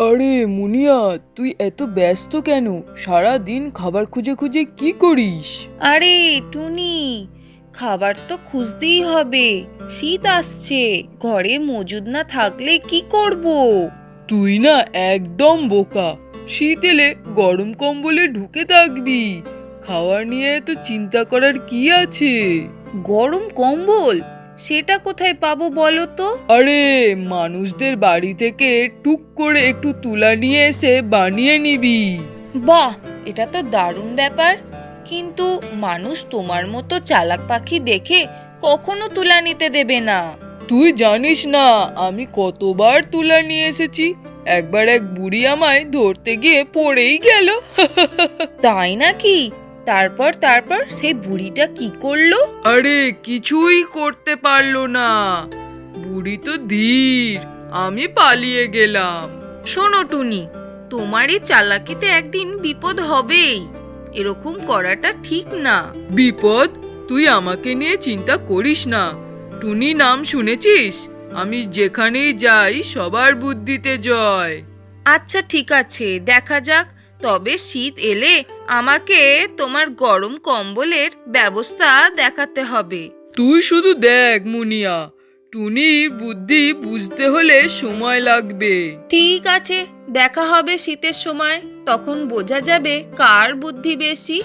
আরে মুনিয়া, তুই এত ব্যস্ত কেন? সারা দিন খাবার খুঁজে খুঁজে কি করিস? আরে টুনি, খাবার তো খুঁজতেই হবে। শীত আসছে, ঘরে মজুদ না থাকলে কি করব? তুই না একদম বোকা। শীত এলে গরম কম্বলে ঢুকে থাকবি। খাওয়ার নিয়ে তো চিন্তা করার কি আছে? গরম কম্বল সেটা কোথায় পাবো বলো তো? আরে, মানুষদের বাড়ি থেকে টুক করে একটু তুলা নিয়ে এসে বানিয়ে নিবি। বাহ, এটা তো দারুণ ব্যাপার। কিন্তু মানুষ তোমার মতো চালাক পাখি দেখে কখনো তুলা নিতে দেবে না। তুই জানিস না আমি কতবার তুলা নিয়ে এসেছি। একবার এক বুড়ি আমায় ধরতে গিয়ে পড়েই গেল। তাই নাকি? তারপর তারপর সেই বুড়িটা কি করলো? আরে, কিছুই করতে পারলো না। বুড়ি তো ধীর, আমি পালিয়ে গেলাম। শোনো টুনি, তোমার এই চালাকিতে একদিন বিপদ হবেই। এরকম করাটা ঠিক না। বিপদ? তুই আমাকে নিয়ে চিন্তা করিস না। টুনি নাম শুনেছিস? আমি যেখানেই যাই সবার বুদ্ধিতে জয়। আচ্ছা ঠিক আছে, দেখা যাক। তবে শীত এলে আমাকে তোমার গরম কম্বলের ব্যবস্থা দেখাতে হবে। তুই শুধু দেখ মুনিয়া, টুনির বুদ্ধি বুঝতে হলে সময় লাগবে। ঠিক আছে, দেখা হবে শীতের সময়, তখন বোঝা যাবে কার বুদ্ধি বেশি।